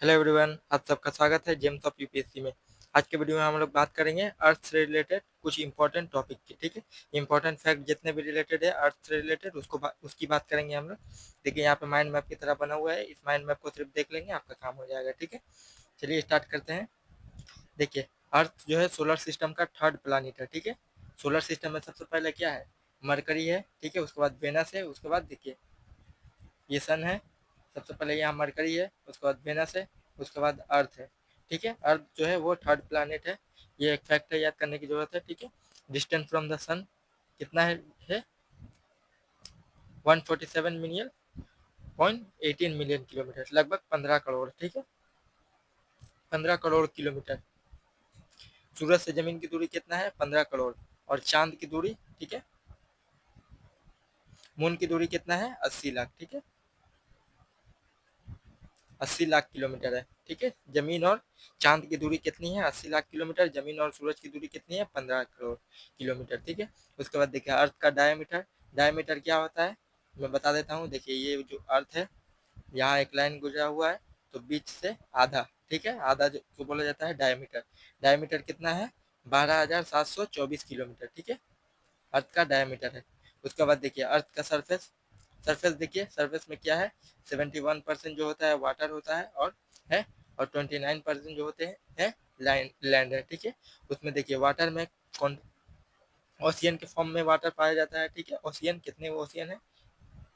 Hello everyone, आप सबका स्वागत है जेम्स ऑफ यूपीएससी में। आज के वीडियो में हम लोग बात करेंगे अर्थ से रिलेटेड कुछ इंपॉर्टेंट टॉपिक की। ठीक है, इंपॉर्टेंट फैक्ट जितने भी रिलेटेड है अर्थ से रिलेटेड उसकी बात करेंगे हम लोग। देखिए यहाँ पे माइंड मैप की तरह बना हुआ है, इस माइंड मैप को सिर्फ देख लेंगे आपका काम हो जाएगा। ठीक है, चलिए स्टार्ट करते हैं। देखिए, अर्थ जो है सोलर सिस्टम का थर्ड प्लानिट है। ठीक है, सोलर सिस्टम में सबसे पहले क्या है? मरकरी है। ठीक है, उसके बाद वेनस है, उसके बाद देखिए ये सन है। सबसे पहले यहाँ मरकरी है, उसके बाद वेनस है, उसके बाद अर्थ है। ठीक है, अर्थ जो है वो थर्ड प्लैनेट है। ये एक फैक्ट है, याद करने की जरूरत है। ठीक है, डिस्टेंस फ्रॉम द सन कितना है 147 मिलियन 18 मिलियन किलोमीटर, लगभग 15 करोड़। ठीक है, 15 करोड़ किलोमीटर। सूरज से जमीन की दूरी कितना है? 15 करोड़। और चांद की दूरी, ठीक है, मून की दूरी कितना है? 80 लाख। ठीक है, 80 लाख किलोमीटर है। ठीक है, जमीन और चांद की दूरी कितनी है? 80 लाख किलोमीटर। जमीन और सूरज की दूरी कितनी है? 15 करोड़ किलोमीटर। ठीक है, उसके बाद देखिए अर्थ का डायमीटर। डायमीटर क्या होता है मैं बता देता हूँ। देखिए ये जो अर्थ है, यहाँ एक लाइन गुजरा हुआ है, तो बीच से आधा, ठीक है, आधा जो बोला जाता है डायमीटर। डायमीटर कितना है? 12,724 किलोमीटर। ठीक है, अर्थ का डायमीटर है। उसके बाद देखिए अर्थ का सरफेस। सरफेस देखिए, सरफेस में क्या है? 71% जो होता है वाटर होता है और 29% जो होते हैं लैंड है। ठीक है, उसमें देखिए वाटर में कौन ओशियन के फॉर्म में वाटर पाया जाता है। ठीक है, ओशियन कितने ओशियन है?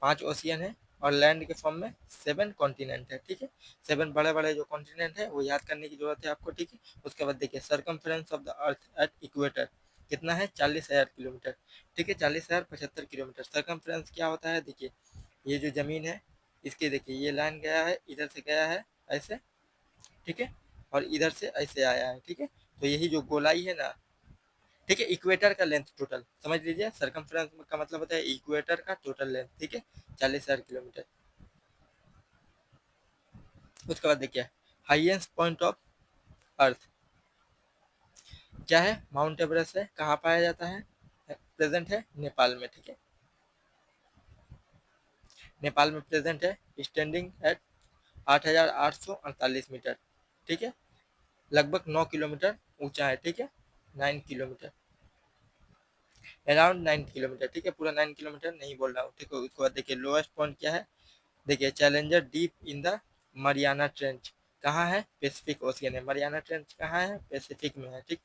5 ओशियन है। और लैंड के फॉर्म में 7 कॉन्टिनेंट है। ठीक है, 7 बड़े बड़े जो कॉन्टिनेंट है वो याद करने की जरूरत है आपको। ठीक है, उसके बाद देखिए circumference of the earth at equator कितना है? 40,000 किलोमीटर। ठीक है, 40,075 किलोमीटर। सरकमफ्रेंस क्या होता है? देखिए ये जो जमीन है, इसके देखिए ये लाइन गया है, इधर से गया है ऐसे, ठीक है, और इधर से ऐसे आया है। ठीक है, तो यही जो गोलाई है ना, ठीक है, इक्वेटर का लेंथ टोटल समझ लीजिए। सरकमफ्रेंस का मतलब होता है इक्वेटर का टोटल लेंथ। ठीक है, 40,000 किलोमीटर। उसके बाद देखिए हाईएस्ट पॉइंट ऑफ अर्थ क्या है? माउंट एवरेस्ट है। कहाँ पाया जाता है? प्रेजेंट है नेपाल में। ठीक है, नेपाल में प्रेजेंट है, स्टैंडिंग एट 8,848 मीटर। ठीक है, लगभग 9 किलोमीटर ऊंचा है। ठीक है, 9 किलोमीटर, अराउंड 9 किलोमीटर। ठीक है, पूरा 9 किलोमीटर नहीं बोल रहा हूँ। ठीक है, उसके बाद देखिए लोएस्ट पॉइंट क्या है? देखिए challenger deep in the Mariana trench कहाँ है? पैसिफिक ओशियन है। मरियाना ट्रेंच कहाँ है? पैसिफिक में है। ठीक,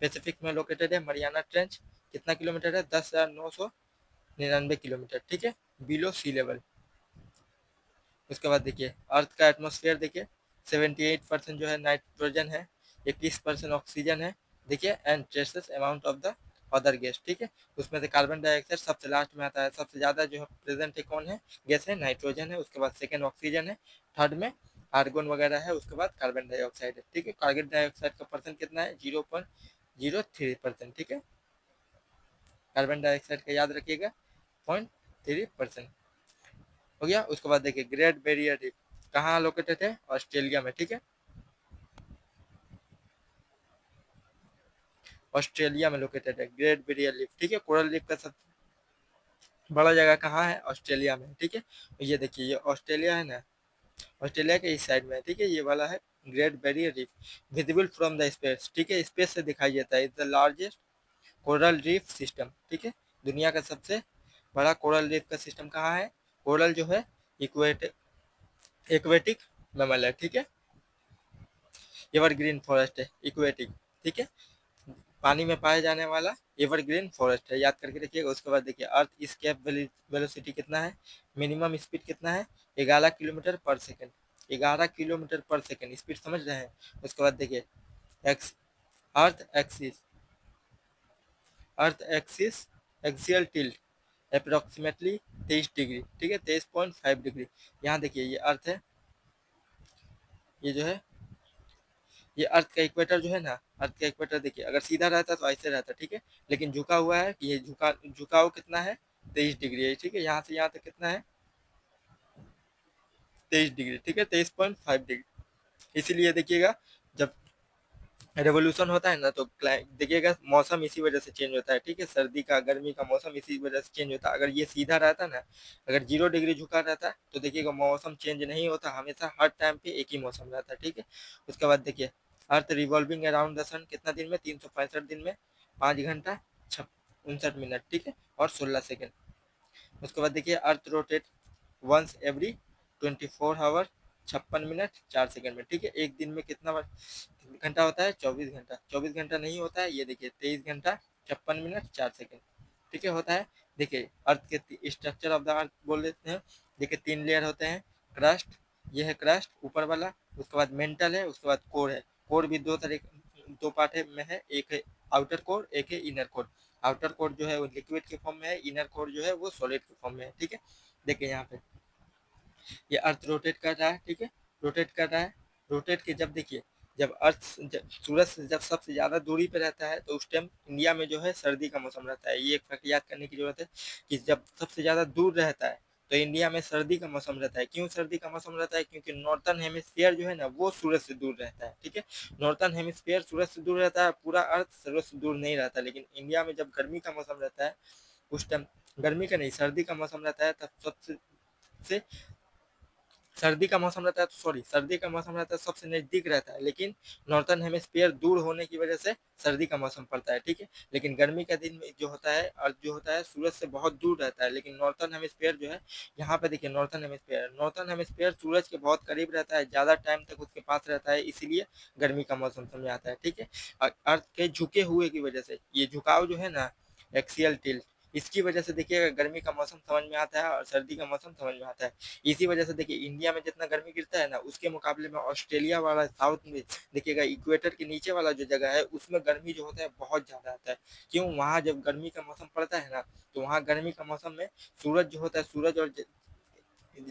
पैसिफिक में लोकेटेड है मरियाना ट्रेंच। कितना किलोमीटर है? 10,999 किलोमीटर। ठीक है, बिलो सी लेवल। उसके बाद देखिए अर्थ का एटमोसफेयर देखिए, 78% जो है नाइट्रोजन है, 21% ऑक्सीजन है। देखिए and traces amount of the other gas. ठीक है, उसमें से कार्बन डाइऑक्साइड सबसे लास्ट में आता है। सबसे ज्यादा जो है प्रेजेंट है कौन है? गैस है, नाइट्रोजन है। उसके बाद सेकेंड ऑक्सीजन है, थर्ड में आर्गन वगैरह है, उसके बाद कार्बन डाइऑक्साइड है। ठीक है, कार्बन डाइऑक्साइड का परसेंट कितना है? 0.03%। ठीक है, कार्बन डाइऑक्साइड का याद रखिएगा 0.3% हो गया। उसके बाद देखिए ग्रेट बैरियर रीफ कहाँ लोकेटेड है? ऑस्ट्रेलिया में। ठीक है, ऑस्ट्रेलिया में लोकेटेड है ग्रेट बैरियर रीफ। ठीक है, कोरल रीफ का सबसे बड़ा जगह कहाँ है? ऑस्ट्रेलिया में। ठीक है, ये देखिए ये ऑस्ट्रेलिया है ना, ऑस्ट्रेलिया के इस साइड में है। ठीक है, ये वाला है great barrier reef, visible from the space. ठीक है, स्पेस से दिखाई देता है। Is the largest coral reef system. ठीक है, दुनिया का सबसे बड़ा कोरल रीफ का सिस्टम कहाँ है? कोरल जो है इक्वेटिक एक्वेटिक मैमल है। ठीक है, एवरग्रीन फॉरेस्ट है इक्वेटिक। ठीक है, पानी में पाए जाने वाला एवरग्रीन फॉरेस्ट है, याद करके रखिएगा। उसके बाद देखिए अर्थ स्केप वेलोसिटी कितना है? मिनिमम स्पीड कितना है? 11 किलोमीटर पर सेकेंड। 11 किलोमीटर पर सेकेंड स्पीड समझ रहे हैं। उसके बाद देखिए एक्स अर्थ एक्सिस अर्थ axis axial tilt approximately 23 degree. ठीक है, 23.5 डिग्री। यहाँ देखिए ये अर्थ है, ये जो है ये अर्थ का इक्वेटर जो है ना, अर्थ का इक्वेटर देखिए अगर सीधा रहता तो ऐसे रहता। ठीक है, लेकिन झुका हुआ है कि ये झुकाव कितना है? 23 डिग्री है। ठीक है, यहाँ से यहाँ तक कितना है? 23 डिग्री। ठीक है, 23.5 डिग्री। इसीलिए देखिएगा जब रेवोल्यूशन होता है ना, तो देखिएगा मौसम इसी वजह से चेंज होता है, ठीक है, सर्दी का गर्मी का मौसम इसी वजह से चेंज होता है। अगर ये सीधा रहता ना, अगर 0 डिग्री झुका रहता तो देखिएगा मौसम चेंज नहीं होता, हमेशा हर टाइम पे एक ही मौसम रहता है, ठीक है। उसके बाद देखिए अर्थ रिवॉल्विंग अराउंड द सन कितना दिन में, 365 दिन में 5 घंटा 59 मिनट, ठीक है, और 16 सेकेंड। उसके बाद देखिए earth rotate once every 24 hour 56 minute 4 second में, ठीक है। एक दिन में कितना घंटा होता है, 24 घंटा। 24 घंटा नहीं होता है, ये देखिए 23 घंटा 56 मिनट 4 सेकेंड, ठीक है, होता है। देखिए अर्थ के स्ट्रक्चर ऑफ द अर्थ बोल देते हैं। देखिए 3 लेयर होते हैं, क्रस्ट, ये है क्रस्ट ऊपर वाला, उसके बाद मेंटल है, उसके बाद कोर है। कोर भी दो पार्ट है में है, एक है आउटर कोर, एक है इनर कोर। आउटर कोर जो है वो लिक्विड के फॉर्म में है, इनर कोर जो है वो सॉलिड के फॉर्म में है, ठीक है। देखिए यहाँ पे ये अर्थ रोटेट कर रहा है, ठीक है, रोटेट कर रहा है। रोटेट के जब देखिए जब सूरज से जब सबसे ज़्यादा दूरी पे रहता है तो उस टाइम इंडिया में जो है सर्दी का मौसम रहता है। ये एक फैक्ट याद करने की ज़रूरत है कि जब सबसे ज़्यादा दूर रहता है तो इंडिया में सर्दी का मौसम रहता है। क्यों सर्दी का मौसम रहता है? क्योंकि नॉर्थर्न हेमिस्फीयर जो है ना वो सूरज से दूर रहता है, ठीक है। नॉर्थर्न हेमिस्फीयर सूरज से दूर रहता है, पूरा अर्थ सूरज से दूर नहीं रहता। लेकिन इंडिया में जब गर्मी का मौसम रहता है उस टाइम, गर्मी का नहीं सर्दी का मौसम रहता है, तब सबसे से सर्दी का मौसम रहता है तो सॉरी सर्दी का मौसम रहता है सबसे नज़दीक रहता है, लेकिन नॉर्थर्न हेमिस्फीयर दूर होने की वजह से सर्दी का मौसम पड़ता है, ठीक है। लेकिन गर्मी का दिन में जो होता है अर्थ जो होता है सूरज से बहुत दूर रहता है, लेकिन नॉर्थर्न हेमिस्फीयर जो है यहाँ पे देखिए नॉर्थर्न हेमिस्फीयर सूरज के बहुत करीब रहता है, ज़्यादा टाइम तक उसके पास रहता है, इसीलिए गर्मी का मौसम समझ आता है, ठीक है। अर्थ के झुके हुए की वजह से ये झुकाव जो है ना, एक्सियल टिल्ट, इसकी वजह से देखिएगा गर्मी का मौसम समझ में आता है और सर्दी का मौसम समझ में आता है। इसी वजह से देखिए इंडिया में जितना गर्मी गिरता है ना उसके मुकाबले में ऑस्ट्रेलिया वाला साउथ में देखिएगा इक्वेटर के नीचे वाला जो जगह है उसमें गर्मी जो होता है बहुत ज़्यादा आता है। क्यों? वहाँ जब गर्मी का मौसम पड़ता है ना तो वहाँ गर्मी का मौसम में सूरज जो होता है, सूरज और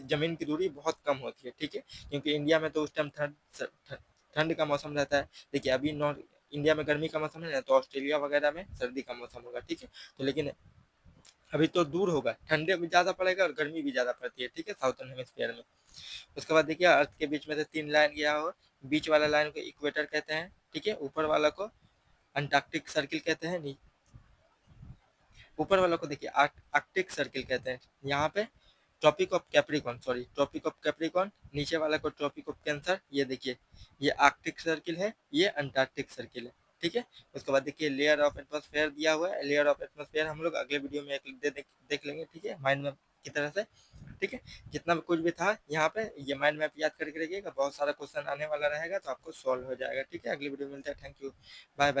जमीन की दूरी बहुत कम होती है, ठीक है। क्योंकि इंडिया में तो उस टाइम ठंड का मौसम रहता है। देखिए अभी नॉर्थ इंडिया में गर्मी का मौसम है ना, तो ऑस्ट्रेलिया वगैरह में सर्दी का मौसम होगा, ठीक है। तो लेकिन अभी तो दूर होगा, ठंडे भी ज़्यादा पड़ेगा और गर्मी भी ज़्यादा पड़ती है, ठीक है, साउथर्न हेमिस्फीयर में। उसके बाद देखिए अर्थ के बीच में से 3 लाइन गया हो, बीच वाला लाइन को इक्वेटर कहते हैं, ठीक है, ऊपर वाला को अंटार्कटिक सर्किल कहते हैं, ऊपर वाला को देखिए आर्कटिक सर्किल कहते हैं। यहाँ पे ट्रॉपिक ऑफ कैप्रिकॉन, नीचे वाला को ट्रॉपिक ऑफ कैंसर। ये देखिए ये आर्कटिक सर्किल है, ये अंटार्कटिक सर्किल है, ठीक है। उसके बाद देखिए लेयर ऑफ एटमॉस्फेयर दिया हुआ है। लेयर ऑफ एटमॉस्फेयर हम लोग अगले वीडियो में देख लेंगे, ठीक है, माइंड मैप की तरह से, ठीक है। जितना भी कुछ भी था यहाँ पे ये माइंड मैप याद करके रखिएगा, बहुत सारा क्वेश्चन आने वाला रहेगा तो आपको सॉल्व हो जाएगा, ठीक है। अगली वीडियो में मिलता है, थैंक यू, बाय बाय।